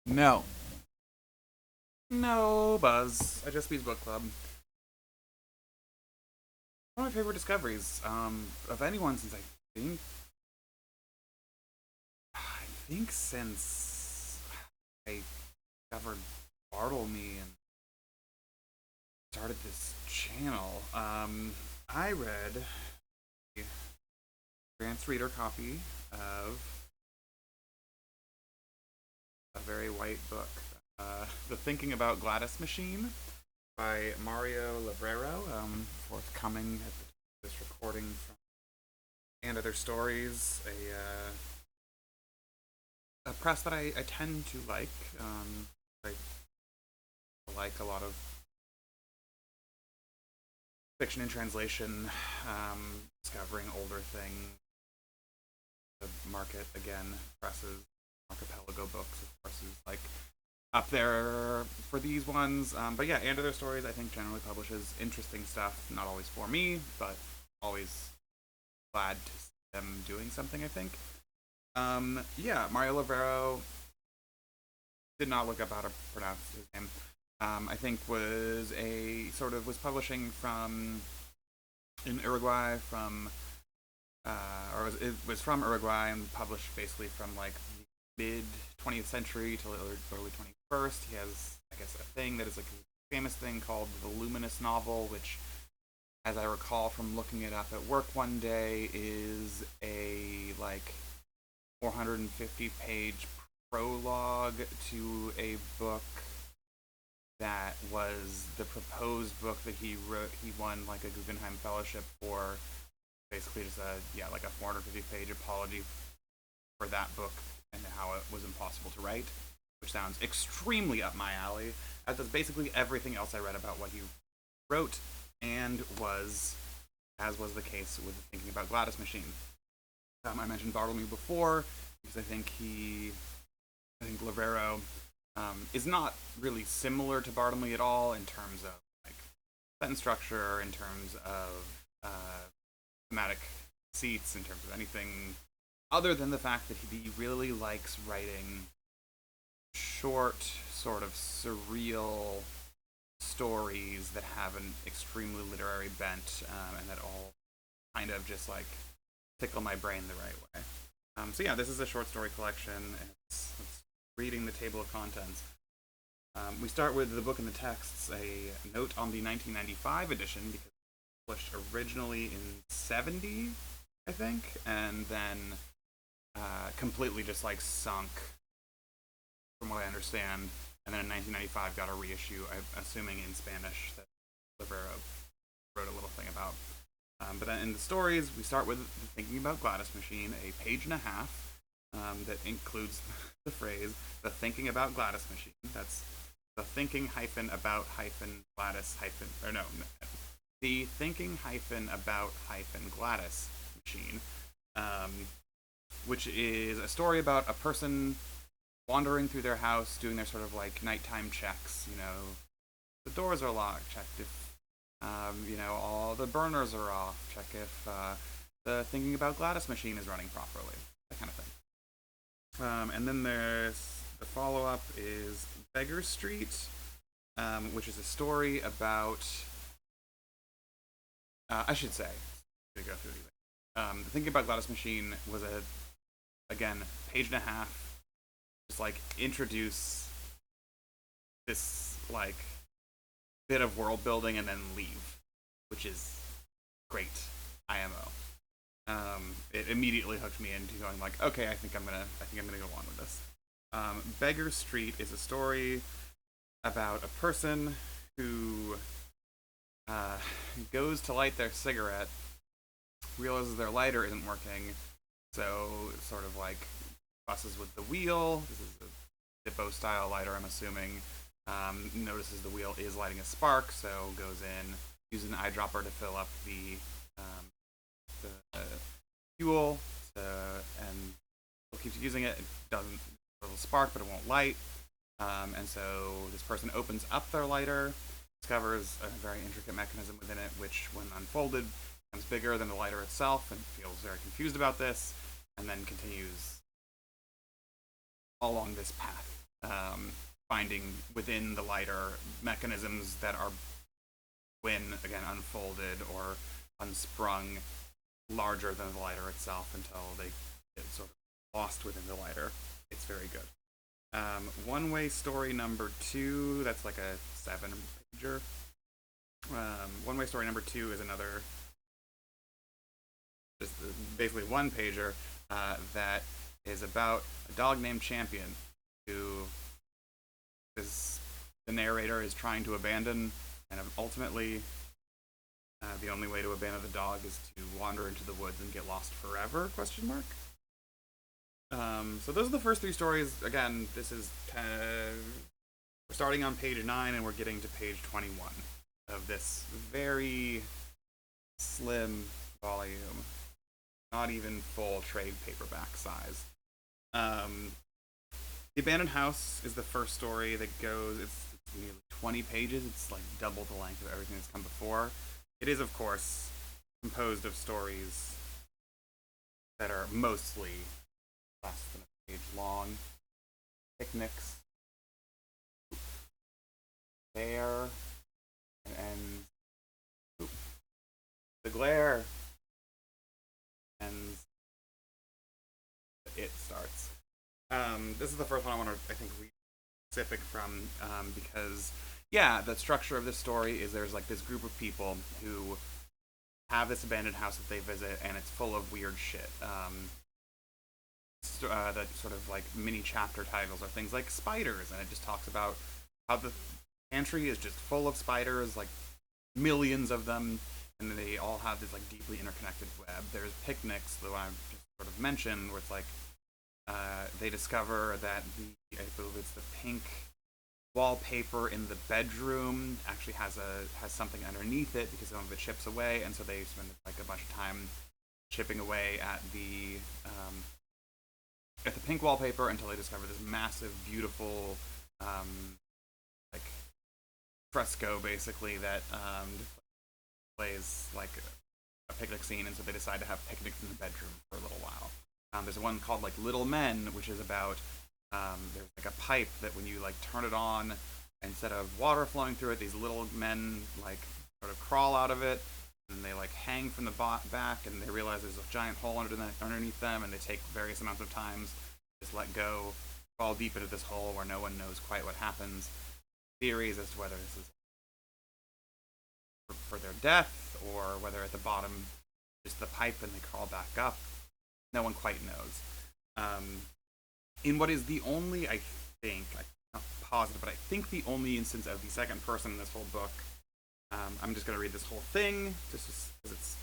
No. No, Buzz. I just beat book club. One of my favorite discoveries, of anyone since think I think since I discovered Bartlemy and started this channel. I read a advanced reader copy of a very white book, The Thinking-About-Gladys Machine by Mario Levrero, forthcoming at the time of this recording from And Other Stories, a press that I tend to like. I like a lot of fiction and translation, discovering older things. The market, again, presses, archipelago books, of course, is like up there for these ones. But yeah, And Other Stories, I think, generally publishes interesting stuff. Not always for me, but always glad to see them doing something, I think. Yeah, Mario Levrero, did not look up how to pronounce his name. I think was publishing from in Uruguay from it was from Uruguay and published basically from like the mid 20th century till early 21st. He has, I guess, a thing that is like a famous thing called the Luminous novel, which, as I recall from looking it up at work one day, is a like 450-page prologue to a book that was the proposed book that he wrote. He won like a Guggenheim Fellowship for. Basically, just like a 450-page apology for that book and how it was impossible to write, which sounds extremely up my alley. As does basically everything else I read about what he wrote, and as was the case with the Thinking-About-Gladys Machine. I mentioned Bartlemy before because I think Levrero is not really similar to Bartlemy at all in terms of like sentence structure, in terms of thematic seats, in terms of anything other than the fact that he really likes writing short, sort of surreal stories that have an extremely literary bent, and that all kind of just like tickle my brain the right way. So yeah, this is a short story collection. It's reading the table of contents. We start with the book and the texts, a note on the 1995 edition, because it was published originally in 70, I think, and then completely just like sunk, from what I understand, and then in 1995 got a reissue, I'm assuming in Spanish, that Levrero wrote a little thing about. But then in the stories, we start with the Thinking-About-Gladys Machine, a page and a half that includes the phrase, the Thinking-About-Gladys Machine. That's the thinking-about-Gladys the thinking-about-Gladys machine, which is a story about a person wandering through their house, doing their sort of like nighttime checks. The doors are locked, check if all the burners are off, check if the Thinking-About-Gladys machine is running properly, that kind of thing. And then there's the follow-up is Beggar Street, which is a story about, I should say, to go through these. The Thinking-About-Gladys machine was again, page and a half, just like introduce this like bit of world building and then leave, which is great IMO. It immediately hooked me into going like, okay, I think I'm gonna go on with this. Beggar Street is a story about a person who goes to light their cigarette, realizes their lighter isn't working, so sort of like fusses with the wheel. This is a Zippo style lighter, I'm assuming. Notices the wheel is lighting a spark, so goes in, uses an eyedropper to fill up the fuel, and keeps using it. It doesn't little spark, but it won't light. And so this person opens up their lighter, discovers a very intricate mechanism within it, which, when unfolded, becomes bigger than the lighter itself, and feels very confused about this, and then continues along this path. finding within the lighter mechanisms that are, when again unfolded or unsprung, larger than the lighter itself until they get sort of lost within the lighter. It's very good. One-way story number 2, that's like a 7-pager. One-way story number 2 is another, just basically one-pager that is about a dog named Champion who is, the narrator is trying to abandon, and ultimately the only way to abandon the dog is to wander into the woods and get lost forever, question mark. So those are the first 3 stories. Again, this is we're starting on page 9 and we're getting to page 21 of this very slim volume, not even full trade paperback size. The Abandoned House is the first story that goes, it's nearly 20 pages. It's like double the length of everything that's come before. It is, of course, composed of stories that are mostly less than a page long. Picnics, Bear, and The Glare, and It starts. This is the first one I want to, I think, read specific from, because, yeah, the structure of this story is there's like this group of people who have this abandoned house that they visit, and it's full of weird shit. The sort of like mini chapter titles are things like spiders, and it just talks about how the pantry is just full of spiders, like millions of them, and they all have this like deeply interconnected web. There's picnics, the one I just sort of mentioned, where it's like they discover that I believe it's the pink wallpaper in the bedroom actually has something underneath it because some of it chips away, and so they spend like a bunch of time chipping away at the pink wallpaper until they discover this massive, beautiful, like fresco basically that plays like a picnic scene, and so they decide to have picnics in the bedroom for a little while. There's one called like Little Men, which is about there's like a pipe that when you like turn it on, instead of water flowing through it, these little men like sort of crawl out of it, and they like hang from the back, and they realize there's a giant hole underneath them, and they take various amounts of times just let go, fall deep into this hole where no one knows quite what happens. Theories as to whether this is for their death or whether at the bottom just the pipe and they crawl back up. No one quite knows. In what is the only, I think, I'm not positive, but I think the only instance of the second person in this whole book, I'm just going to read this whole thing, just because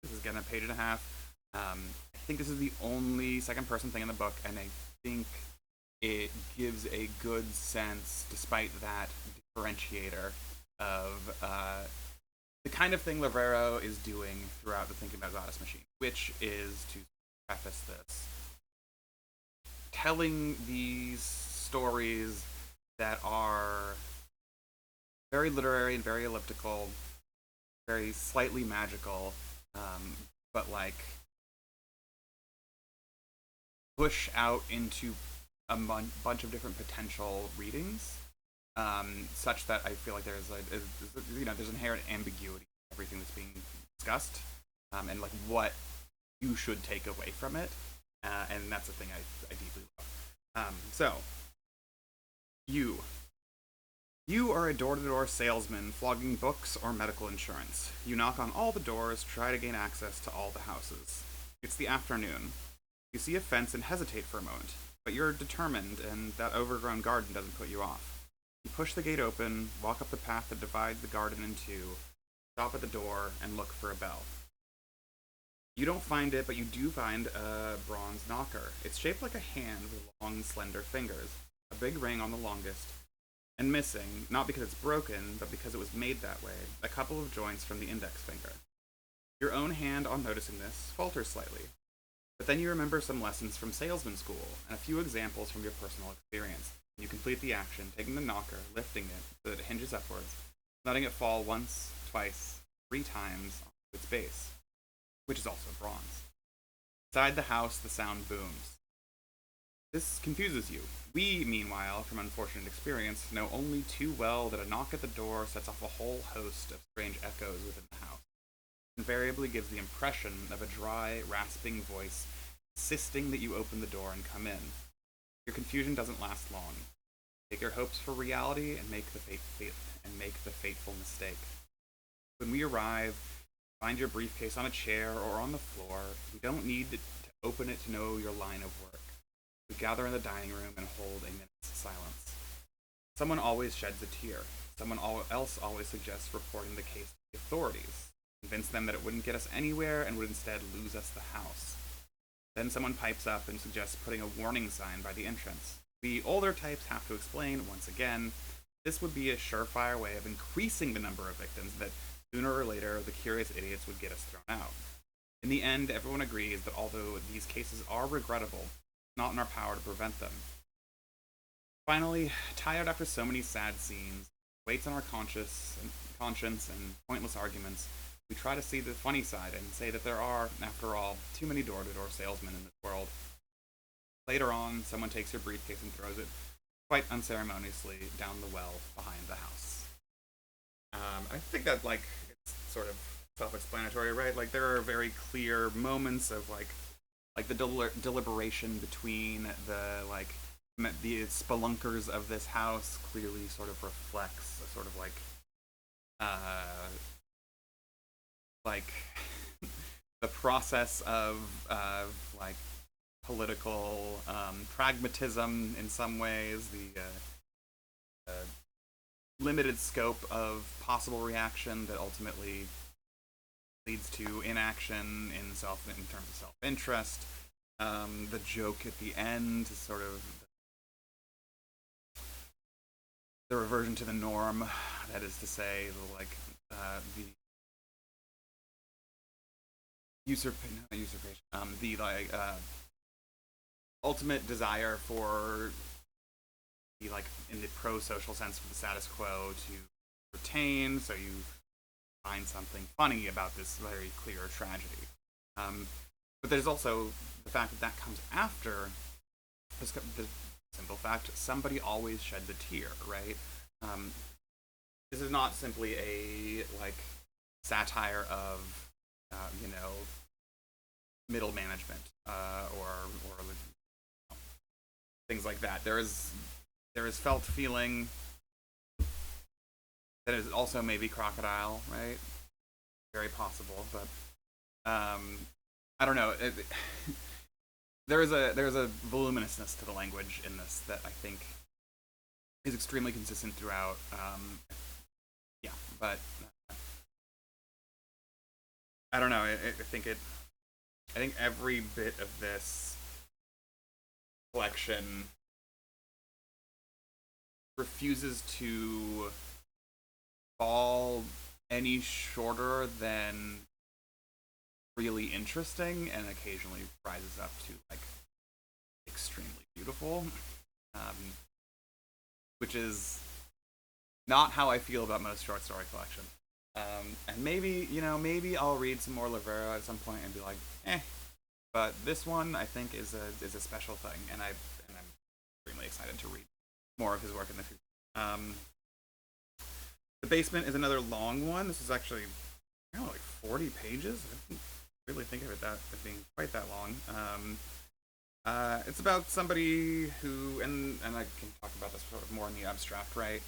this is again a page and a half. I think this is the only second person thing in the book, and I think it gives a good sense, despite that differentiator, of the kind of thing Levrero is doing throughout the Thinking-About-Gladys machine, which is to preface this, telling these stories that are very literary and very elliptical, very slightly magical, but like push out into a bunch of different potential readings, such that I feel like there's there's inherent ambiguity in everything that's being discussed, and like what you should take away from it, and that's the thing I deeply love. So, you are a door-to-door salesman flogging books or medical insurance. You knock on all the doors, try to gain access to all the houses. It's the afternoon. You see a fence and hesitate for a moment, but you're determined, and that overgrown garden doesn't put you off. You push the gate open, walk up the path that divides the garden in two, stop at the door, and look for a bell. You don't find it, but you do find a bronze knocker. It's shaped like a hand with long, slender fingers, a big ring on the longest, and missing, not because it's broken, but because it was made that way, a couple of joints from the index finger. Your own hand, on noticing this, falters slightly. But then you remember some lessons from salesman school, and a few examples from your personal experience. You complete the action, taking the knocker, lifting it so that it hinges upwards, letting it fall once, twice, 3 times on its base, which is also bronze. Inside the house, the sound booms. This confuses you. We, meanwhile, from unfortunate experience, know only too well that a knock at the door sets off a whole host of strange echoes within the house. It invariably gives the impression of a dry, rasping voice insisting that you open the door and come in. Your confusion doesn't last long. Take your hopes for reality and make the fateful mistake. When we arrive, find your briefcase on a chair or on the floor. We don't need to open it to know your line of work. We gather in the dining room and hold a minute's silence. Someone always sheds a tear. Someone else always suggests reporting the case to the authorities. Convince them that it wouldn't get us anywhere and would instead lose us the house. Then someone pipes up and suggests putting a warning sign by the entrance. We older types have to explain, once again, this would be a surefire way of increasing the number of victims that sooner or later the curious idiots would get us thrown out. In the end, everyone agrees that although these cases are regrettable, it's not in our power to prevent them. Finally, tired after so many sad scenes, weights on our conscience and pointless arguments, we try to see the funny side and say that there are, after all, too many door-to-door salesmen in this world. Later on, someone takes your briefcase and throws it, quite unceremoniously, down the well behind the house. I think that, like, it's sort of self-explanatory, right? Like, there are very clear moments of, like the deliberation between the spelunkers of this house clearly sort of reflects a sort of, like the process of like political pragmatism in some ways, the limited scope of possible reaction that ultimately leads to inaction in terms of self-interest. The joke at the end is sort of the reversion to the norm. That is to say, the ultimate desire for in the pro-social sense for the status quo to retain, so you find something funny about this very clear tragedy. But there's also the fact that comes after the simple fact somebody always sheds a tear, right? This is not simply a satire of middle management or things like that. There is felt feeling that is also maybe crocodile, right? Very possible, but I don't know. There is a voluminousness to the language in this that I think is extremely consistent throughout. Yeah, but I don't know. I think every bit of this collection refuses to fall any shorter than really interesting, and occasionally rises up to extremely beautiful, which is not how I feel about most short story collections. And maybe I'll read some more Levrero at some point and be like, but this one I think is a special thing, and I'm extremely excited to read more of his work in the future. The Basement is another long one. This is actually 40 pages. I didn't really think of it as being quite that long. It's about somebody who, and I can talk about this sort of more in the abstract, right?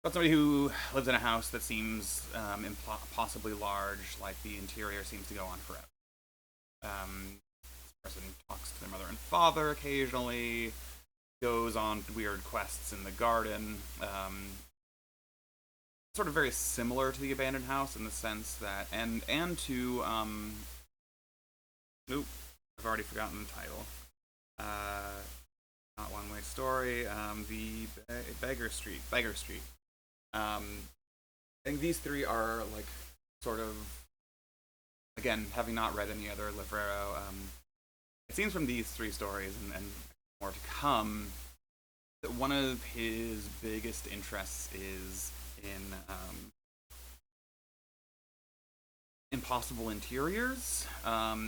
About somebody who lives in a house that seems impossibly large, like the interior seems to go on forever. This person talks to their mother and father occasionally, goes on weird quests in the garden. Sort of very similar to the abandoned house in the sense that, and to I've already forgotten the title. Not One Way Story. The Beggar Street. I think these three are sort of, again, having not read any other Levrero, it seems from these three stories and more to come that one of his biggest interests is in impossible interiors,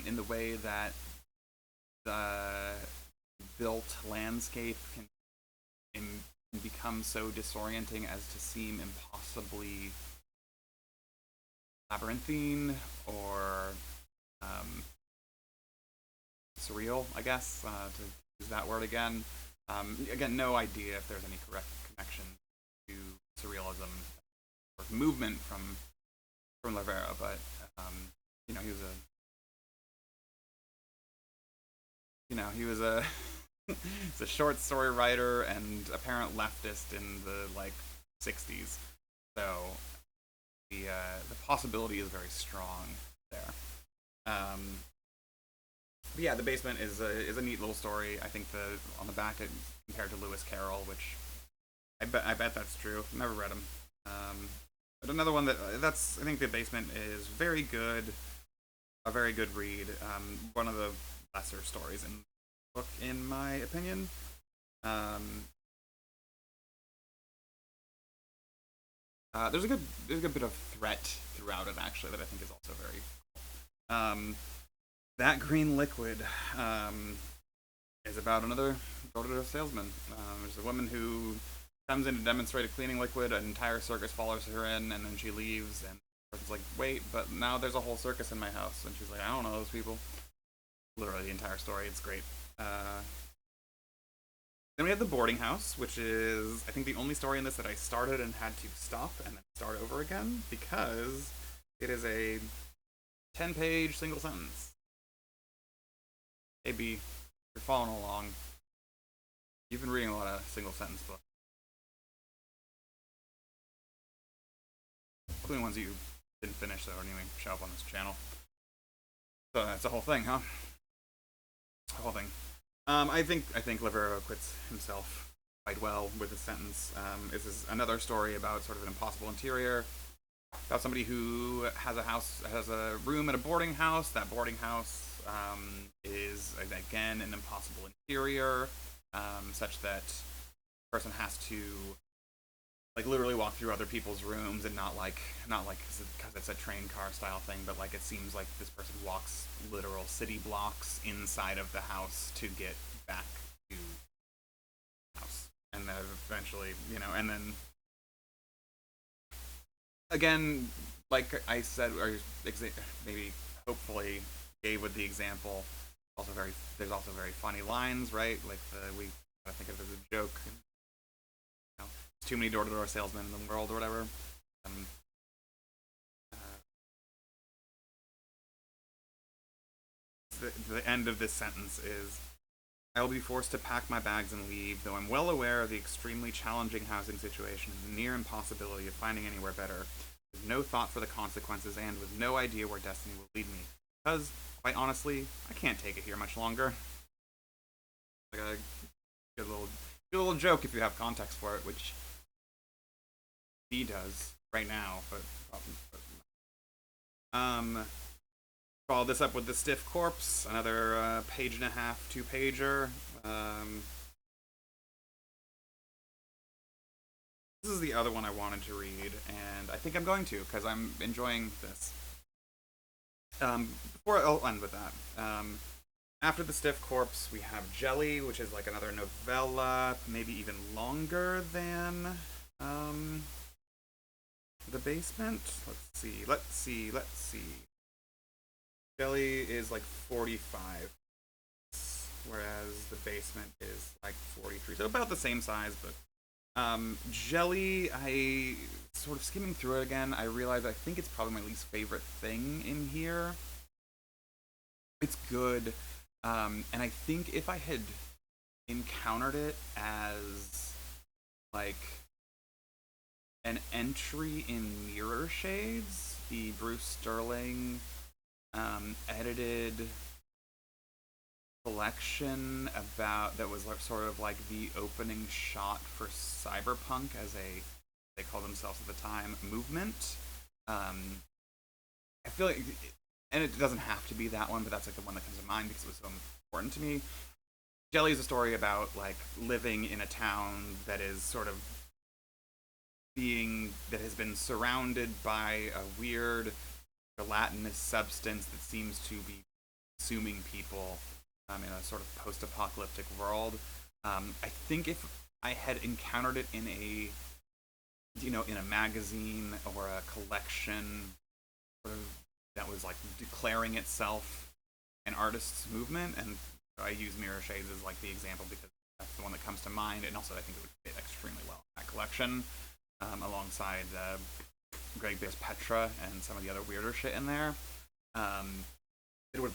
in the way that built landscape can become so disorienting as to seem impossibly labyrinthine or surreal, I guess, to use that word again. Again, no idea if there's any correct connection to surrealism or movement from Levrero, but you know, he was a he's a short story writer and apparent leftist in the like 60s. So the possibility is very strong there. Um, but yeah, the basement is a neat little story. I think the on the back it compared to Lewis Carroll, which I bet that's true. Never read him. But another one that's I think the basement is very good, a very good read. One of the lesser stories in the book, in my opinion. Um, there's a good bit of threat throughout it actually that I think is also very um, that green liquid is about another door-to-door salesman. There's a woman who comes in to demonstrate a cleaning liquid. An entire circus follows her in, and then she leaves. And the person's like, "Wait, but now there's a whole circus in my house." And she's like, "I don't know those people." Literally the entire story. It's great. Then we have the boarding house, which is I think the only story in this that I started and had to stop and then start over again because it is a 10-page single sentence. Hey B, you're following along. You've been reading a lot of single sentence books, including ones you didn't finish that don't even show up on this channel. So that's the whole thing, huh? The whole thing. I think Levrero acquits himself quite well with this sentence. This is another story about sort of an impossible interior, about somebody who has a room at a boarding house. That boarding house is again an impossible interior, such that the person has to like literally walk through other people's rooms and not like because it's a train car style thing, but like it seems like this person walks literal city blocks inside of the house to get back to the house, and then eventually, and then again, like I said, or maybe hopefully gave with the example. There's also very funny lines, right? Like I think of it as a joke. Too many door-to-door salesmen in the world or whatever. Uh, the end of this sentence is, I will be forced to pack my bags and leave, though I'm well aware of the extremely challenging housing situation and the near impossibility of finding anywhere better, with no thought for the consequences and with no idea where destiny will lead me. Because, quite honestly, I can't take it here much longer. Like a good little joke if you have context for it, which he does right now, but follow this up with the stiff corpse, another page and a half, 2-pager. This is the other one I wanted to read, and I think I'm going to because I'm enjoying this. Before I'll end with that. After the stiff corpse, we have Jelly, which is like another novella, maybe even longer than the basement. Let's see. Jelly is like 45, whereas the basement is like 43. So about the same size, but Jelly, I sort of skimming through it again, I realized I think it's probably my least favorite thing in here. It's good, and I think if I had encountered it as like an entry in Mirror Shades, the Bruce Sterling edited collection that was sort of like the opening shot for cyberpunk as they call themselves at the time, movement. I feel like, and it doesn't have to be that one, but that's like the one that comes to mind because it was so important to me. Jelly is a story about like living in a town that is sort of that has been surrounded by a weird gelatinous substance that seems to be consuming people, in a sort of post-apocalyptic world. I think if I had encountered it in a, in a magazine or a collection that was like declaring itself an artist's movement, and I use Mirror Shades as like the example because that's the one that comes to mind, and also I think it would fit extremely well in that collection, alongside Greg Bear's Petra and some of the other weirder shit in there. It would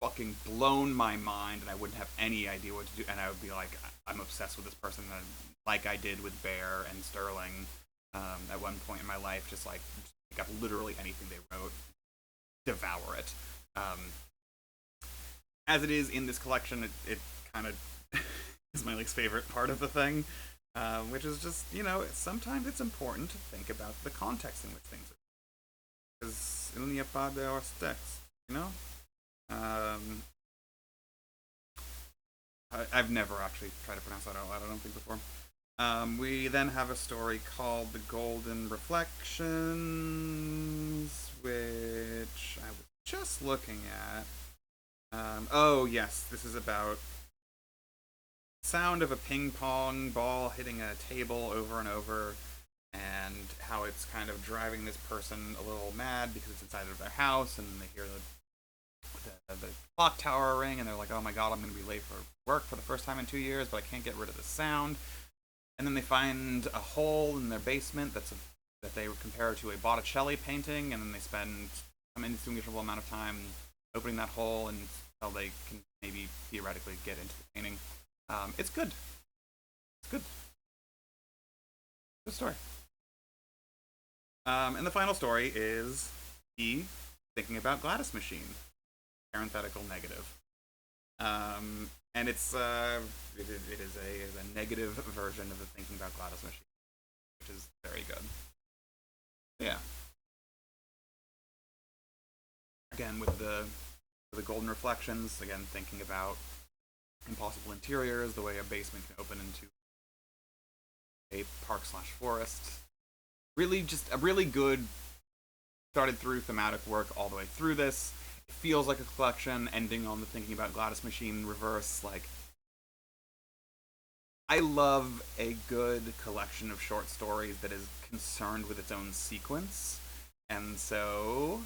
fucking blown my mind, and I wouldn't have any idea what to do, and I would be like, I'm obsessed with this person, like I did with Bear and Sterling at one point in my life, just like pick up literally anything they wrote, devour it. As it is in this collection, it kind of is my least favorite part of the thing, which is just, sometimes it's important to think about the context in which things are. Because il n'y a pas de hors texte, I've never actually tried to pronounce that out loud, I don't think, before. We then have a story called The Golden Reflections, which I was just looking at. Oh, yes, this is about sound of a ping pong ball hitting a table over and over, and how it's kind of driving this person a little mad because it's inside of their house, and they hear the clock tower ring, and they're like, oh my god, I'm going to be late for work for the first time in 2 years, but I can't get rid of the sound. And then they find a hole in their basement that they compare to a Botticelli painting, and then they spend some indistinguishable amount of time opening that hole until they can maybe theoretically get into the painting. It's good. It's good. Good story. And the final story is the Thinking-About-Gladys machine. Parenthetical negative. And it is a negative version of the Thinking-About-Gladys machine, which is very good. Yeah. Again, with the golden reflections, again, thinking about impossible interiors, the way a basement can open into a park/forest. Really, just a really good started through thematic work all the way through this. It feels like a collection, ending on the Thinking-About-Gladys machine reverse. Like, I love a good collection of short stories that is concerned with its own sequence, and so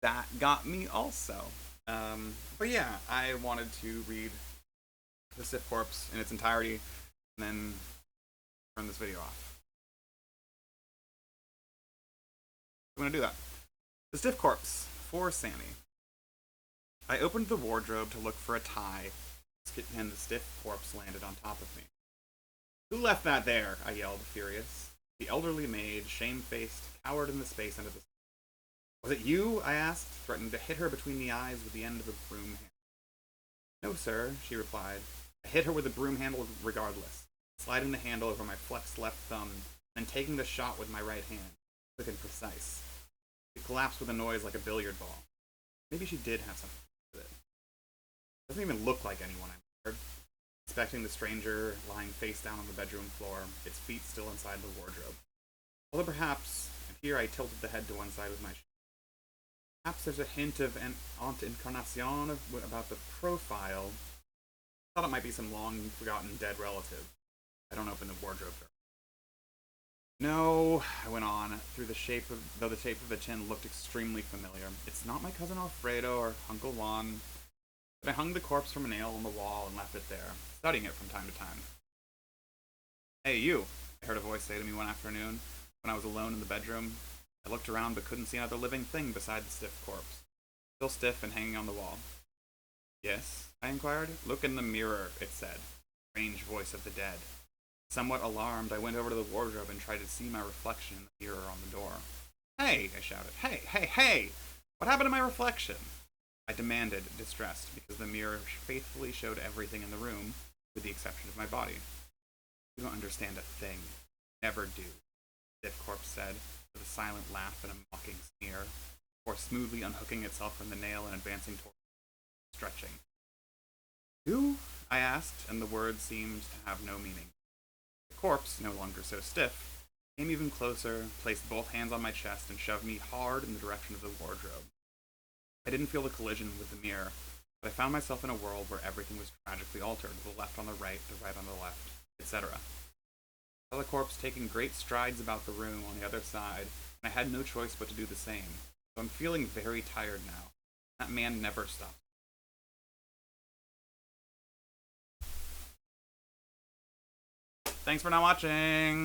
that got me also. But yeah, I wanted to read The Stiff Corpse in its entirety, and then turn this video off. I'm gonna do that. The Stiff Corpse, for Sammy. I opened the wardrobe to look for a tie, and the stiff corpse landed on top of me. Who left that there? I yelled, furious. The elderly maid, shamefaced, cowered in the space under the... Was it you? I asked, threatening to hit her between the eyes with the end of a broom handle. No, sir, she replied. I hit her with the broom handle regardless, sliding the handle over my flexed left thumb, and taking the shot with my right hand, quick and precise. It collapsed with a noise like a billiard ball. Maybe she did have something to do with it. Doesn't even look like anyone I murdered. Inspecting the stranger lying face down on the bedroom floor, its feet still inside the wardrobe. Although perhaps, and here I tilted the head to one side with my shoe, perhaps there's a hint of an Aunt Encarnacion about the profile. I thought it might be some long-forgotten dead relative. I don't open the wardrobe door. No, I went on, though the shape of the chin looked extremely familiar. It's not my cousin Alfredo or Uncle Juan. But I hung the corpse from a nail on the wall and left it there, studying it from time to time. Hey, you, I heard a voice say to me one afternoon, when I was alone in the bedroom. I looked around but couldn't see another living thing beside the stiff corpse, still stiff and hanging on the wall. Yes, I inquired. Look in the mirror, it said. Strange voice of the dead. Somewhat alarmed, I went over to the wardrobe and tried to see my reflection in the mirror on the door. Hey, I shouted. Hey, hey, hey! What happened to my reflection? I demanded, distressed, because the mirror faithfully showed everything in the room, with the exception of my body. You don't understand a thing. Never do, the stiff corpse said, with a silent laugh and a mocking sneer, before smoothly unhooking itself from the nail and advancing toward me, stretching. Who? I asked, and the words seemed to have no meaning. The corpse, no longer so stiff, came even closer, placed both hands on my chest, and shoved me hard in the direction of the wardrobe. I didn't feel the collision with the mirror, But I found myself in a world where everything was tragically altered, the left on the right on the left, etc. I saw the corpse taking great strides about the room on the other side, and I had no choice but to do the same. So I'm feeling very tired now. That man never stopped. Thanks for not watching!